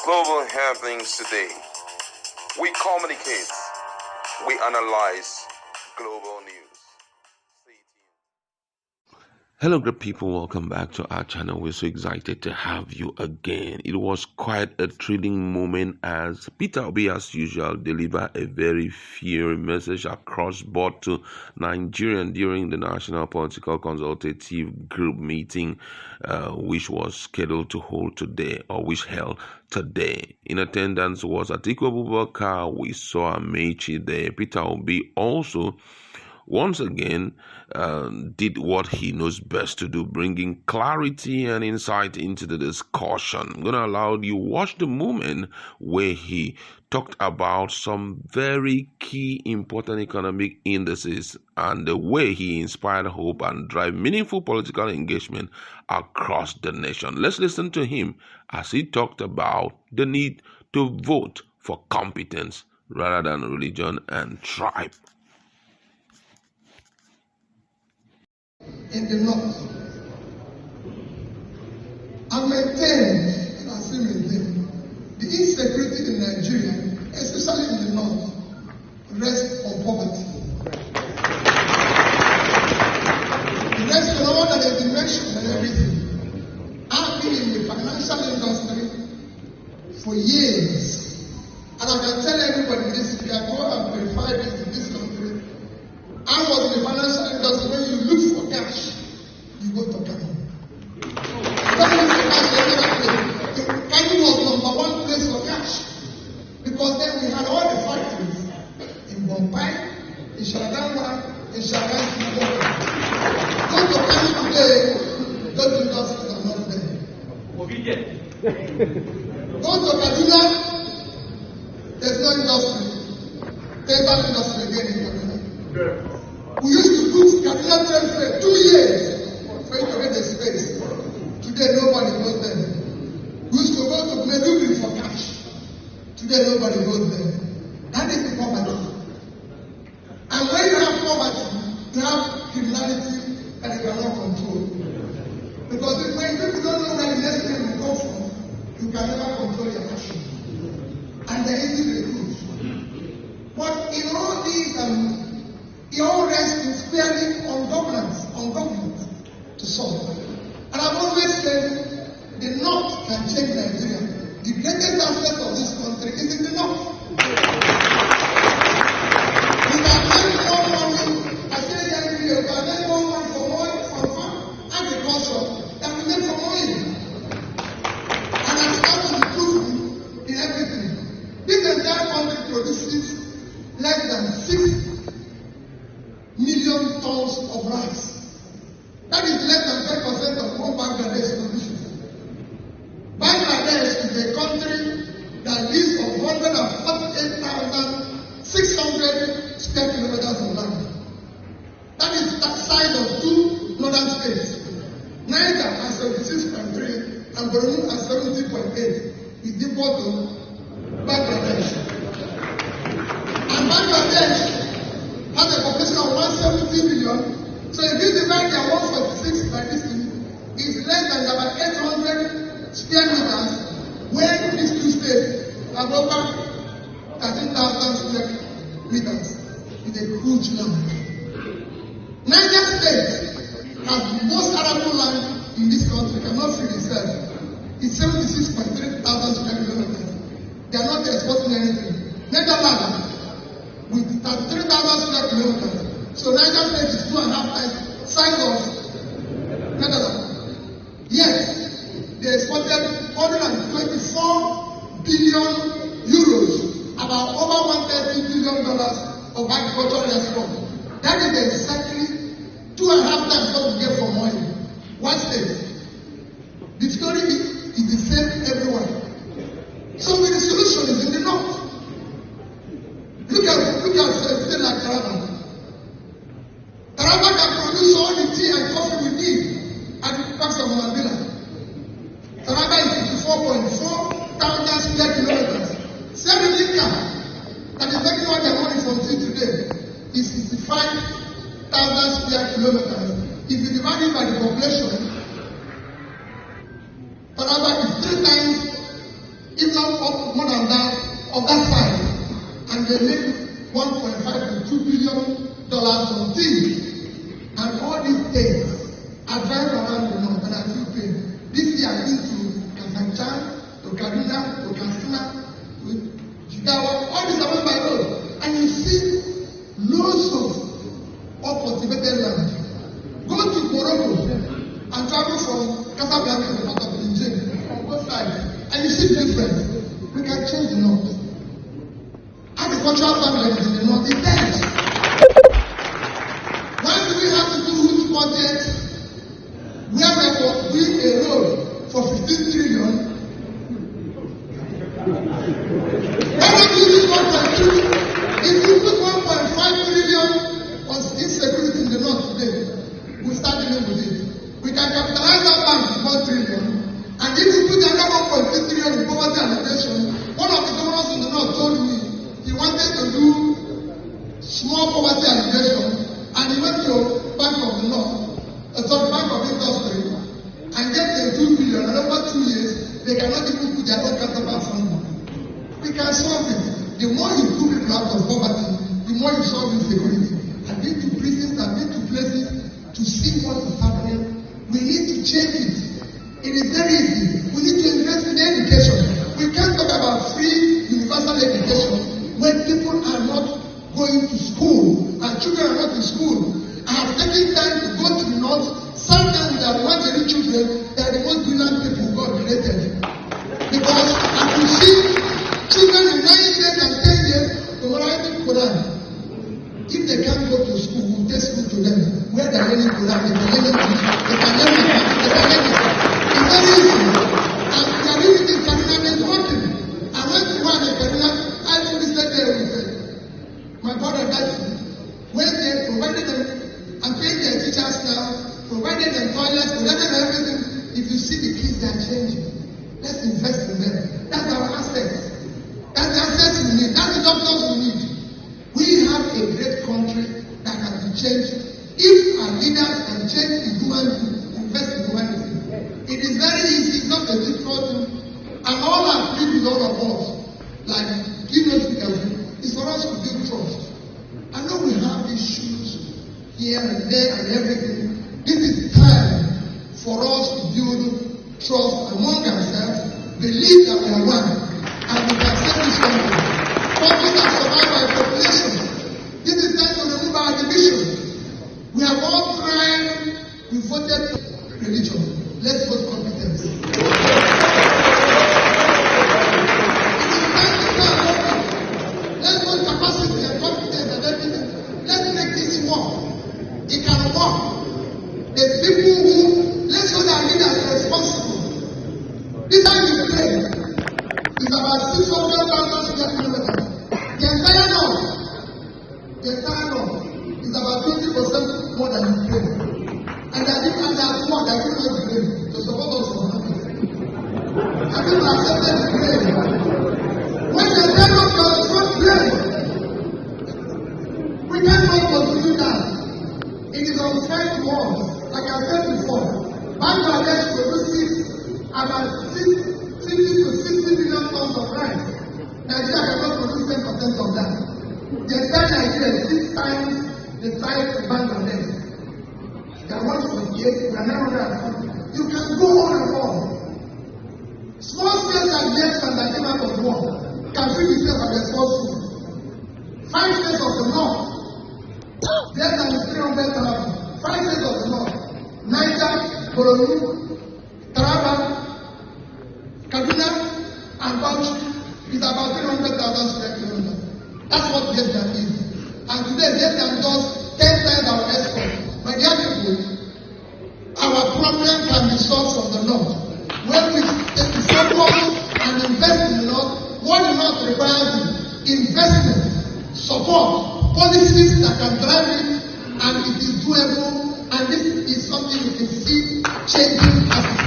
Global happenings today. We communicate. We analyze global news. Stay tuned. Hello, great people. Welcome back to our channel. We're so excited to have you again. It was quite a thrilling moment as Peter Obi, as usual, delivered a very fiery message across board to Nigerians during the National Political Consultative Group meeting, which was scheduled to hold today, or which held today. In attendance was Atiku Abubakar. We saw Amechi there. Peter Obi also once again did what he knows best to do, bringing clarity and insight into the discussion. I'm going to allow you watch the moment where he talked about some very key important economic indices and the way he inspired hope and drive meaningful political engagement across the nation. Let's listen to him as he talked about the need to vote for competence rather than religion and tribe. In the north, and maintain, and I say maintain, the insecurity in Nigeria, especially in the north, rests on poverty. It rests on all that has been mentioned and everything. I've been in the financial industry for years, and I can tell everybody this, if you are going and verify this in this country, I was in the financial industry. When you look for cash, you go to Kano. Kano was number one place for cash because then we had all the factories in Bombay, in Shagamu, in Shagamu. Go to Kano today, those industries are not there. Go to Kaduna, there's no industry. There's no industry again in Kaduna. We used to put Kaduna Train 2 years for it to get the space. Today nobody goes there. We used to go to Meduguri for cash. Today nobody goes there. That is the poverty. And when you have poverty, you have criminality that you cannot control. Because when people don't know where the next thing will come from, you can never control your action. And they're easy to recruit. But in all these it all rests squarely on government to solve. And I've always said the North can change Nigeria. The greatest asset of this country is in the North. We can make more money, I say it every year, we can make more money for farm agriculture than we make for oil. And I start to improve in everything. This entire country produces less than 6 million tons of rice. That is less than 10% of all Bangladesh production. Bangladesh is a country that lives on 148,600 square kilometers of land. That is the size of 2 northern states. Niger has 76.3 and Borno has 70.8. Is equal to Bangladesh. And Bangladesh has a population of 170 million. So if you divide their 146 by this thing, it's less than about 800 square meters, when these two states have over 13,000 square meters. It's a huge land. Niger State has the most arable land in this country, cannot feed itself. It's 76.3 thousand square kilometers. They are not exporting anything. Netherlands, with 33,000 square kilometers. So Niger State is 2.5 times size of Netherlands. Yet, they exported 124 billion euros, about over $130 billion of agricultural export. That is exactly 2.5 times what we get from oil. One state. The story is the same everywhere. So the solution is in the north. Look at a state like Taraba. Taraba can produce all the tea and coffee we need at the parks of Mambila. Taraba is 54.4 thousand square kilometers. Seneca, that is taking all their money from tea today, is 65,000 square kilometers. If you divide it by the population, Taraba is 3 times if not more than that, of that size, and they make $1.5 to $2 billion from things. And all these things, I drive around the north and I feel pain. This year I've been to Kafanchan, to Kaduna, to Katsina, to Jigawa, all these are by road. And you see loads of uncultivated land. Go to Morocco and travel from Casablanca to Port of Niger on both sides, and you see the difference. We can change the north. Agricultural farmland in the north is dead. Why do we have to do huge projects where we are doing a road for 15 trillion? Why don't we use 1.2? If you put 1.5 trillion on insecurity in the north today, we'll start dealing with it. We can capitalize that bank with 1 trillion, and if we put another 1.3 trillion in poverty alleviation, one of the governors in the north told me he wanted to do small poverty alleviation, and he went to Bank of the North, Bank of Industry, and get the 2 billion, and over 2 years, they cannot even put their own customer fund. We can solve it. The more you put people out of poverty, the more you solve insecurity. I've been to prisons, I've been to places to see what is happening. We need to change it. It is very easy. We need to invest in education. We can't talk about free universal education when people are not going to school and children are not in school. I have taken time to go to the north, sometimes there are very children that are the most brilliant people God created. Because I can see children in 9 years and 10 years memorizing Quran. If they can't go to school, we'll take school to them. Where they're learning Quran, they can learn English, they can learn mathematics, they can learn it. It's very easy. And we are doing it in Kaduna, there's working. I went to one in Kaduna, I visited there with my brother Daddy. When they provided them, I'm paying their teachers now, provided them toilets, provided them everything. If you see the kids, they are changing. Let's invest in them. That's our assets. That's the assets we need. That's the doctors we need. We have a great country that can be changed if our leaders can change the humanity, invest in humanity. It is very easy, it's not a difficult thing. And all I plead with all of us, like Guinness is for us to build trust. I know we have issues here and there and everything. This is time for us to build trust among ourselves, believe that we are one, and we can save this country. Countries are survived by population. This is time to remove our division. We have all tried, we voted religion. Let's vote competence. It is time to start working. Let's vote capacity and competence and everything. Let's make this work. It can work. The people who, let's show that leaders are responsible. This time we play is about 600,000 square kilometers. The entire north is about 20% more than Ukraine. And I think that's more than Ukraine to support us for nothing. I think we accepted Ukraine. When they tell us you are the front line, we cannot continue that. It is unfair to us. Like I said before, Bangladesh produces about 50 to 60 million tons of rice. Nigeria cannot produce 10% of that. The entire Nigeria is 6 times the size of Bangladesh. They are 128, we are 950. You can go on and on. Small states like Vietnam that came out of war can feed themselves and export food. 5 states of the north, Vietnam is 300,000. 5 states of the north, Niger, Borno, Taraba, Kaduna, and Bauchi is about 300,000 square kilometers. That's what Vietnam is. And today, Vietnam does 10 times our export. My dear people, our problem can be solved from the north. When we take the focus and invest in the north, what the north requires is investment, support, policies that can drive it, and it is doable, and this is something we can see changing as